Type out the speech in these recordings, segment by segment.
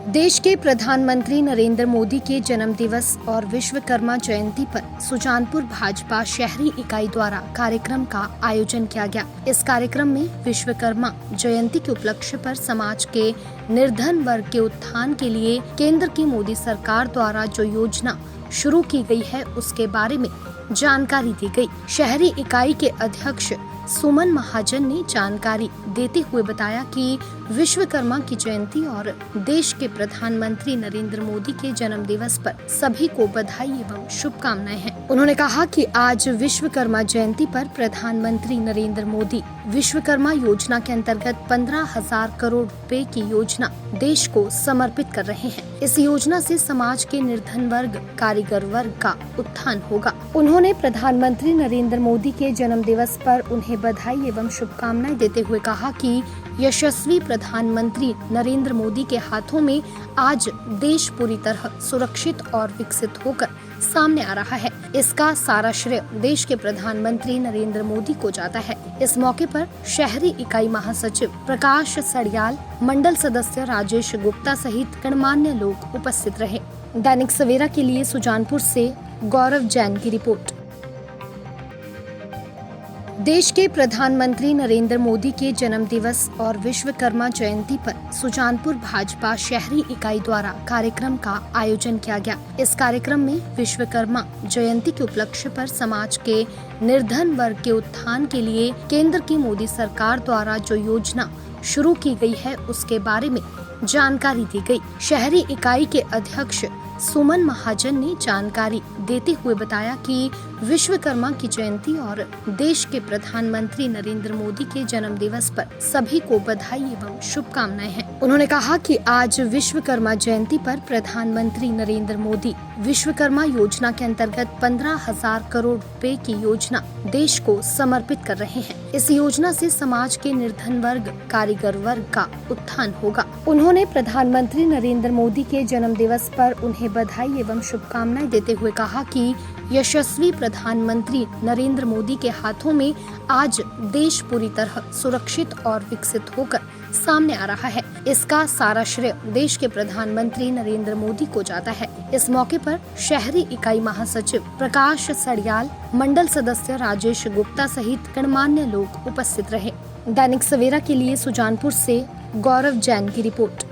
देश के प्रधानमंत्री नरेंद्र मोदी के जन्म दिवस और विश्वकर्मा जयंती पर सुजानपुर भाजपा शहरी इकाई द्वारा कार्यक्रम का आयोजन किया गया। इस कार्यक्रम में विश्वकर्मा जयंती के उपलक्ष्य पर समाज के निर्धन वर्ग के उत्थान के लिए केंद्र की मोदी सरकार द्वारा जो योजना शुरू की गई है उसके बारे में जानकारी दी गई। शहरी इकाई के अध्यक्ष सुमन महाजन ने जानकारी देते हुए बताया कि विश्वकर्मा की जयंती और देश के प्रधानमंत्री नरेंद्र मोदी के जन्म दिवस पर सभी को बधाई एवं शुभकामनाएं हैं। उन्होंने कहा कि आज विश्वकर्मा जयंती पर प्रधानमंत्री नरेंद्र मोदी विश्वकर्मा योजना के अंतर्गत 15,000 करोड़ रुपए की योजना देश को समर्पित कर रहे हैं। इस योजना से समाज के निर्धन वर्ग, कारीगर वर्ग का उत्थान होगा। उन्होंने प्रधानमंत्री नरेंद्र मोदी के जन्म दिवस पर उन्हें बधाई एवं शुभकामनाएं देते हुए कहा कि यशस्वी प्रधानमंत्री नरेंद्र मोदी के हाथों में आज देश पूरी तरह सुरक्षित और विकसित होकर सामने आ रहा है। इसका सारा श्रेय देश के प्रधानमंत्री नरेंद्र मोदी को जाता है। इस मौके पर शहरी इकाई महासचिव प्रकाश सड़ियाल, मंडल सदस्य राजेश गुप्ता सहित गणमान्य लोग उपस्थित रहे। दैनिक सवेरा के लिए सुजानपुर से गौरव जैन की रिपोर्ट। देश के प्रधानमंत्री नरेंद्र मोदी के जन्म दिवस और विश्वकर्मा जयंती पर सुजानपुर भाजपा शहरी इकाई द्वारा कार्यक्रम का आयोजन किया गया। इस कार्यक्रम में विश्वकर्मा जयंती के उपलक्ष्य पर समाज के निर्धन वर्ग के उत्थान के लिए केंद्र की मोदी सरकार द्वारा जो योजना शुरू की गई है उसके बारे में जानकारी दी गई। शहरी इकाई के अध्यक्ष सुमन महाजन ने जानकारी देते हुए बताया कि विश्वकर्मा की जयंती और देश के प्रधानमंत्री नरेंद्र मोदी के जन्म दिवस पर सभी को बधाई एवं शुभकामनाएं हैं। उन्होंने कहा कि आज विश्वकर्मा जयंती पर प्रधानमंत्री नरेंद्र मोदी विश्वकर्मा योजना के अंतर्गत 15,000 करोड़ रुपए की योजना देश को समर्पित कर रहे हैं। इस योजना से समाज के निर्धन वर्ग, कारीगर वर्ग का उत्थान होगा। उन्होंने प्रधानमंत्री नरेंद्र मोदी के जन्म दिवस पर उन्हें बधाई एवं शुभकामनाएं देते हुए कहा कि यशस्वी प्रधानमंत्री नरेंद्र मोदी के हाथों में आज देश पूरी तरह सुरक्षित और विकसित होकर सामने आ रहा है। इसका सारा श्रेय देश के प्रधानमंत्री नरेंद्र मोदी को जाता है। इस मौके पर शहरी इकाई महासचिव प्रकाश सड़ियाल, मंडल सदस्य राजेश गुप्ता सहित गणमान्य लोग उपस्थित रहे। दैनिक सवेरा के लिए सुजानपुर से गौरव जैन की रिपोर्ट।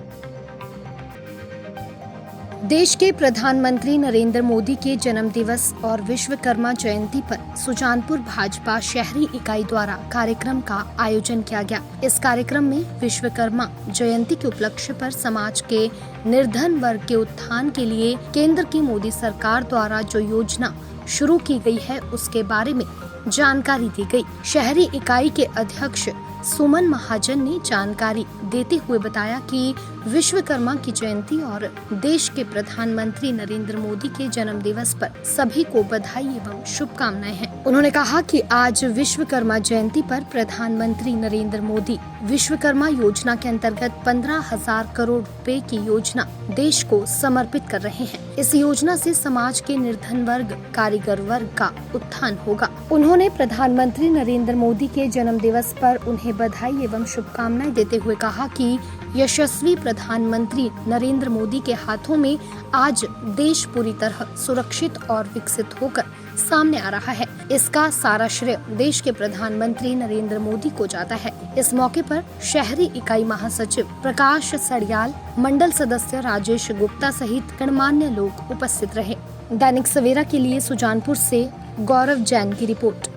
देश के प्रधानमंत्री नरेंद्र मोदी के जन्म दिवस और विश्वकर्मा जयंती पर सुजानपुर भाजपा शहरी इकाई द्वारा कार्यक्रम का आयोजन किया गया। इस कार्यक्रम में विश्वकर्मा जयंती के उपलक्ष्य पर समाज के निर्धन वर्ग के उत्थान के लिए केंद्र की मोदी सरकार द्वारा जो योजना शुरू की गई है उसके बारे में जानकारी दी गई। शहरी इकाई के अध्यक्ष सुमन महाजन ने जानकारी देते हुए बताया कि विश्वकर्मा की जयंती और देश के प्रधानमंत्री नरेंद्र मोदी के जन्म दिवस पर सभी को बधाई एवं शुभकामनाएं हैं। उन्होंने कहा कि आज विश्वकर्मा जयंती पर प्रधानमंत्री नरेंद्र मोदी विश्वकर्मा योजना के अंतर्गत 15,000 करोड़ रुपए की योजना देश को समर्पित कर रहे हैं। इस योजना से समाज के निर्धन वर्ग, कारीगर वर्ग का उत्थान होगा। उन्होंने प्रधानमंत्री नरेंद्र मोदी के जन्म दिवस पर उन्हें बधाई एवं शुभकामनाएं देते हुए कहा कि यशस्वी प्रधानमंत्री नरेंद्र मोदी के हाथों में आज देश पूरी तरह सुरक्षित और विकसित होकर सामने आ रहा है। इसका सारा श्रेय देश के प्रधानमंत्री नरेंद्र मोदी को जाता है। इस मौके पर शहरी इकाई महासचिव प्रकाश सड़ियाल, मंडल सदस्य राजेश गुप्ता सहित गणमान्य लोग उपस्थित रहे। दैनिक सवेरा के लिए सुजानपुर से गौरव जैन की रिपोर्ट।